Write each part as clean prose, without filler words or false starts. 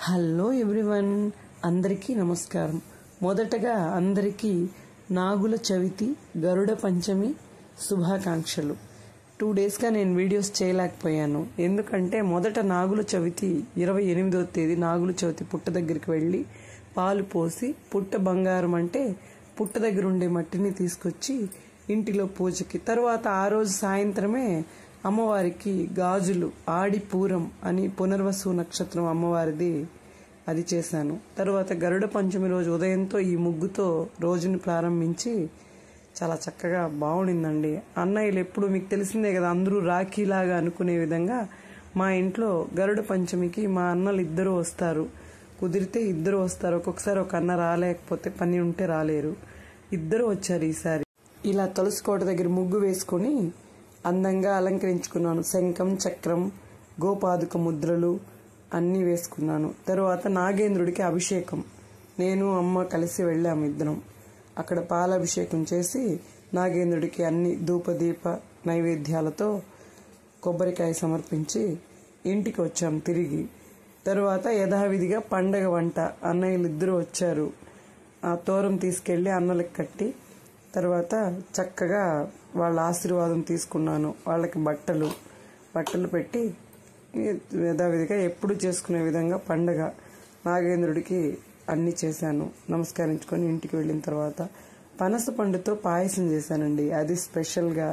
Hello everyone, అందరికీ నమస్కారం. మొదటగా అందరికీ నాగుల చవితి, గరుడ పంచమి శుభాకాంక్షలు. 2 డేస్గా నేను వీడియోస్ చేయలేకపోయాను. ఎందుకంటే మొదట నాగుల చవితి 28వ తేదీ నాగుల చవితి పుట్ట దగ్గరికి వెళ్ళి పాలు పోసి పుట్ట బంగారం అంటే పుట్ట దగ్గర ఉండే మట్టిని తీసుకొచ్చి ఇంటిలో పూజకి, తర్వాత ఆ రోజు సాయంత్రమే అమ్మవారికి గాజులు ఆడిపూరం అని పునర్వసు నక్షత్రం అమ్మవారిది అది చేశాను. తర్వాత గరుడ పంచమి రోజు ఉదయంతో ఈ ముగ్గుతో రోజుని ప్రారంభించి చాలా చక్కగా బాగుండిందండి. అన్నయ్యలు ఎప్పుడు మీకు తెలిసిందే కదా, అందరూ రాఖీలాగా అనుకునే విధంగా మా ఇంట్లో గరుడ పంచమికి మా అన్నలు ఇద్దరు వస్తారు. కుదిరితే ఇద్దరు వస్తారు. ఒక్కొక్కసారి ఒక అన్న రాలేకపోతే పని ఉంటే రాలేరు. ఇద్దరు వచ్చారు ఈసారి. ఇలా తులసి కోట దగ్గర ముగ్గు వేసుకొని అందంగా అలంకరించుకున్నాను. శంఖం, చక్రం, గోపాదుక ముద్రలు అన్నీ వేసుకున్నాను. తర్వాత నాగేంద్రుడికి అభిషేకం నేను అమ్మ కలిసి వెళ్ళాము ఇద్దరం. అక్కడ పాలాభిషేకం చేసి నాగేంద్రుడికి అన్ని ధూపదీప నైవేద్యాలతో కొబ్బరికాయ సమర్పించి ఇంటికి వచ్చాం తిరిగి. తర్వాత యథావిధిగా పండగ వంట. అన్నయ్యలు ఇద్దరు వచ్చారు. ఆ తోరం తీసుకెళ్లి అన్నలకు కట్టి తర్వాత చక్కగా వాళ్ళ ఆశీర్వాదం తీసుకున్నాను. వాళ్ళకి బట్టలు పెట్టి యథావిధిగా ఎప్పుడు చేసుకునే విధంగా పండగ నాగేంద్రుడికి అన్ని చేశాను. నమస్కరించుకొని ఇంటికి వెళ్ళిన తర్వాత పనస పండుతో పాయసం చేశానండి. అది స్పెషల్గా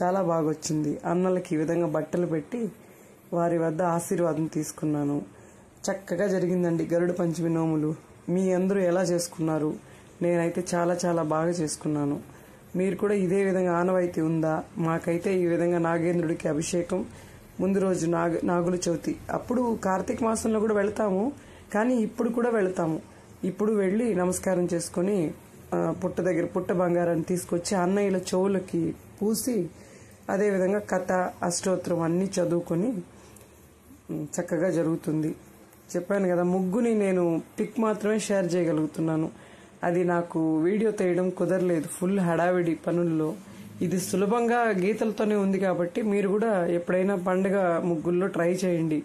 చాలా బాగా వచ్చింది. అన్నలకి ఈ విధంగా బట్టలు పెట్టి వారి వద్ద ఆశీర్వాదం తీసుకున్నాను. చక్కగా జరిగిందండి గరుడ పంచమి నోములు. మీ అందరూ ఎలా చేసుకున్నారు? నేనైతే చాలా చాలా బాగా చేసుకున్నాను. మీరు కూడా ఇదే విధంగా ఆనవాయితీ ఉందా? మాకైతే ఈ విధంగా నాగేంద్రుడికి అభిషేకం, ముందు రోజు నాగుల చవితి. అప్పుడు కార్తీక మాసంలో కూడా వెళ్తాము, కానీ ఇప్పుడు కూడా వెళ్తాము. ఇప్పుడు వెళ్ళి నమస్కారం చేసుకుని పుట్ట బంగారాన్ని తీసుకొచ్చి అన్నయ్యల చెవులకి పూసి అదేవిధంగా కథ, అష్టోత్తరం అన్నీ చదువుకొని చక్కగా జరుగుతుంది. చెప్పాను కదా, ముగ్గుని నేను పిక్ మాత్రమే షేర్ చేయగలుగుతున్నాను. అది నాకు వీడియో తీయడం కుదరలేదు, ఫుల్ హడావిడి పనుల్లో. ఇది సులభంగా గీతలతోనే ఉంది కాబట్టి మీరు కూడా ఎప్పుడైనా పండుగ ముగ్గుల్లో ట్రై చేయండి.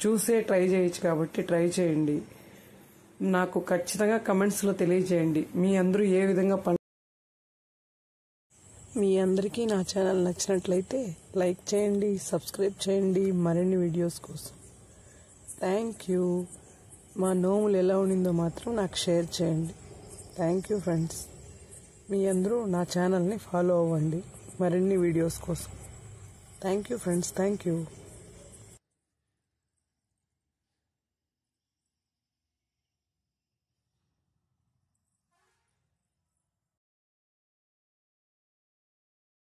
చూసే ట్రై చేయొచ్చు కాబట్టి ట్రై చేయండి. నాకు ఖచ్చితంగా కమెంట్స్లో తెలియజేయండి మీ అందరూ ఏ విధంగా మీ అందరికీ నా ఛానల్ నచ్చినట్లయితే లైక్ చేయండి, సబ్స్క్రైబ్ చేయండి మరిన్ని వీడియోస్ కోసం. Thank you. మా నోములు ఎలా ఉండిందో మాత్రం నాకు షేర్ చేయండి. Thank you friends. మీ అందరూ నా ఛానల్ని ఫాలో అవ్వండి మరిన్ని వీడియోస్ కోసం. Thank you friends. Thank you.